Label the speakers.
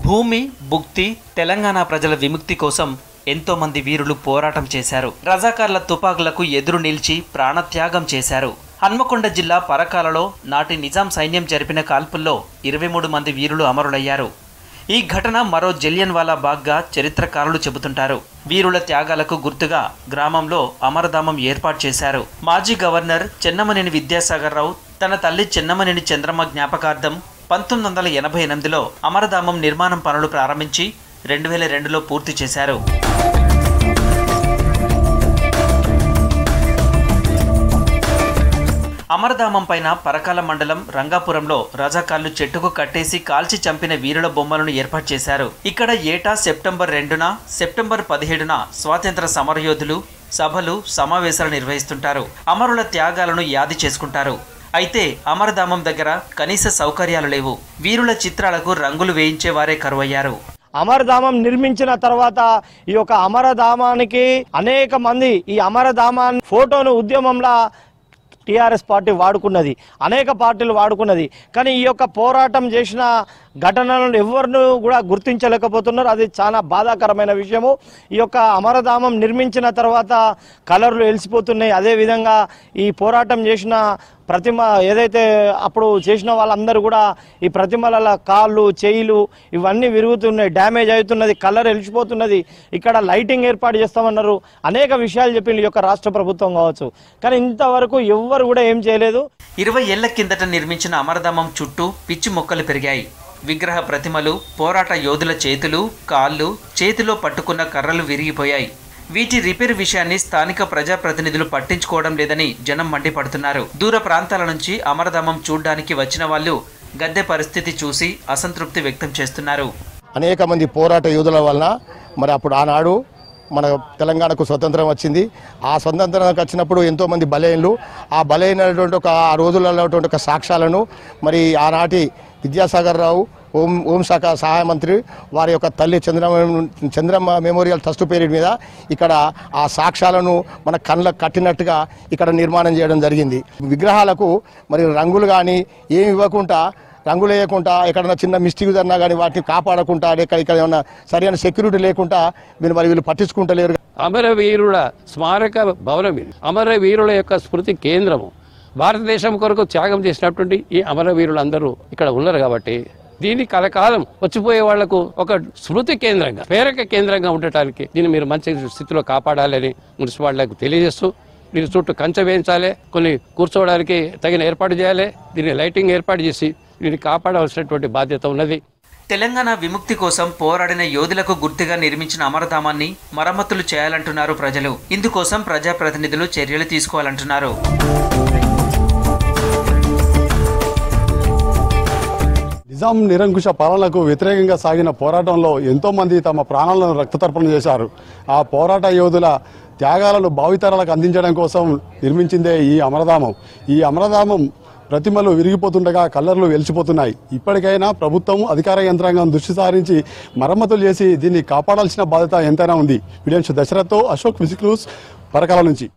Speaker 1: భూమి భుక్తి తెలంగాణ ప్రజల విముక్తి కోసం ఎంతో మంది వీరులు పోరాటం చేశారు. రజాకార్ల తుపాకులకు ఎదురు నిలిచి ప్రాణత్యాగం చేశారు. హన్మకొండ జిల్లా పరకాలలో నాటి నిజాం సైన్యం జరిపిన కాల్పుల్లో 23 మంది వీరులు అమరులయ్యారు. ఈ ఘటన మరో జలియన్వాలా బాగ్గా చరిత్రకారులు చెబుతుంటారు. వీరుల త్యాగాలకు గుర్తుగా గ్రామంలో అమరధామం ఏర్పాటు చేశారు. మాజీ గవర్నర్ చెన్నమనేని విద్యాసాగర్ రావు తన తల్లి చెన్నమనేని చంద్రమ్మ జ్ఞాపకార్థం 1988లో అమరధామం నిర్మాణం పనులు ప్రారంభించి 2002లో పూర్తి చేశారు. అమరధామం పైన పరకాల మండలం రంగాపురంలో రజాకార్లు చెట్టుకు కట్టేసి కాల్చి చంపిన వీరుల బొమ్మలను ఏర్పాటు చేశారు. ఇక్కడ ఏటా సెప్టెంబర్ 2న, సెప్టెంబర్ 17న స్వాతంత్ర సమరయోధులు సభలు సమావేశాలు నిర్వహిస్తుంటారు. అమరుల త్యాగాలను యాది చేసుకుంటారు. అయితే అమరధామం దగ్గర కనీస సౌకర్యాలు లేవు. వీరుల చిత్రాలకు రంగులు వేయించే వారే కరువయ్యారు.
Speaker 2: అమరధామం నిర్మించిన తర్వాత ఈ యొక్క అమరధామానికి అనేక మంది ఈ అమరధామాన్ని ఫోటోను ఉద్యమంలో టీఆర్ఎస్ పార్టీ వాడుకున్నది, అనేక పార్టీలు వాడుకున్నది. కానీ ఈ యొక్క పోరాటం చేసిన ఘటనలను ఎవరిని కూడా గుర్తించలేకపోతున్నారు. అది చాలా బాధాకరమైన విషయము. ఈ యొక్క అమరధామం నిర్మించిన తర్వాత కలర్లు వెలిసిపోతున్నాయి. అదేవిధంగా ఈ పోరాటం చేసిన ప్రతిమ ఏదైతే అప్పుడు చేసిన వాళ్ళందరూ కూడా ఈ ప్రతిమల కాళ్ళు చేయిలు ఇవన్నీ విరుగుతున్నాయి, డ్యామేజ్ అవుతున్నది, కలర్ వెలిసిపోతున్నది. ఇక్కడ లైటింగ్ ఏర్పాటు చేస్తామన్నారు, అనేక విషయాలు చెప్పింది ఈ యొక్క రాష్ట్ర ప్రభుత్వం కావచ్చు. కానీ ఇంతవరకు ఎవ్వరు కూడా ఏం చేయలేదు.
Speaker 1: 20 ఏళ్ల కిందట నిర్మించిన అమరధామం చుట్టూ పిచ్చి మొక్కలు పెరిగాయి. విగ్రహ ప్రతిమలు, పోరాట యోధుల చేతులు, కాళ్ళు, చేతిలో పట్టుకున్న కర్రలు విరిగిపోయాయి. వీటి రిపేర్ విషయాన్ని స్థానిక ప్రజాప్రతినిధులు పట్టించుకోవడం లేదని జనం మండిపడుతున్నారు. దూర ప్రాంతాల నుంచి అమరధామం చూడ్డానికి వచ్చిన వాళ్ళు గద్దె పరిస్థితి చూసి అసంతృప్తి వ్యక్తం చేస్తున్నారు.
Speaker 3: అనేక మంది పోరాట యోధుల వలన మరి అప్పుడు ఆనాడు మన తెలంగాణకు స్వతంత్రం వచ్చింది. ఆ స్వతంత్రానికి వచ్చినప్పుడు ఎంతోమంది బలైనలు, ఆ బలైనటువంటి ఆ రోజులలో ఒక సాక్ష్యాలను మరి ఆనాటి విద్యాసాగర్ రావు హోంశాఖ సహాయ మంత్రి వారి యొక్క తల్లి చంద్రమ్మ మెమోరియల్ ట్రస్ట్ పీరియడ్ మీద ఇక్కడ ఆ సాక్ష్యాలను మన కళ్ళకు కట్టినట్టుగా ఇక్కడ నిర్మాణం చేయడం జరిగింది. విగ్రహాలకు మరి రంగులు కానీ ఏమి ఇవ్వకుండా, రంగులు వేయకుండా, ఎక్కడన్నా చిన్న మిస్టేక్ జరిగినా కానీ వాటిని కాపాడకుండా, ఇక్కడ ఏమన్నా సరైన సెక్యూరిటీ లేకుండా వీళ్ళు పట్టించుకుంటలేరు.
Speaker 4: అమరవీరుల స్మారక భవనం ఇది. అమరవీరుల యొక్క స్మృతి కేంద్రము. భారతదేశం కొరకు త్యాగం చేసినటువంటి ఈ అమరవీరులందరూ ఇక్కడ ఉన్నారు కాబట్టి దీన్ని కలకాలం వచ్చిపోయే వాళ్లకు ఒక స్మృతి కేంద్రంగా, ప్రేరక కేంద్రంగా ఉండటానికి దీన్ని మీరు మంచి స్థితిలో కాపాడాలని మున్సిపాలిటీలకు తెలియజేస్తూ దీని చుట్టూ కంచె వేయించాలి, కొన్ని కూర్చోవడానికి తగిన ఏర్పాటు చేయాలి, దీన్ని లైటింగ్ ఏర్పాటు చేసి దీన్ని కాపాడవలసినటువంటి బాధ్యత ఉన్నది.
Speaker 1: తెలంగాణ విముక్తి కోసం పోరాడిన యోధులకు గుర్తుగా నిర్మించిన అమరధామాన్ని మరమ్మతులు చేయాలంటున్నారు ప్రజలు. ఇందుకోసం ప్రజాప్రతినిధులు చర్యలు తీసుకోవాలంటున్నారు.
Speaker 5: నిజాం నిరంకుశ పాలనకు వ్యతిరేకంగా సాగిన పోరాటంలో ఎంతో మంది తమ ప్రాణాలను రక్తతర్పణ చేశారు. ఆ పోరాట యోధుల త్యాగాలను భావితరాలకు అందించడం కోసం నిర్మించిందే ఈ అమరధామం. ఈ అమరధామం ప్రతిమలు విరిగిపోతుండగా కలర్లు వెలిసిపోతున్నాయి. ఇప్పటికైనా ప్రభుత్వం, అధికార యంత్రాంగం దృష్టి సారించి మరమ్మతులు చేసి దీన్ని కాపాడాల్సిన బాధ్యత ఎంతైనా ఉంది. వీడియో దశరథ్తో అశోక్, విజిక్ న్యూస్, పరకాల నుంచి.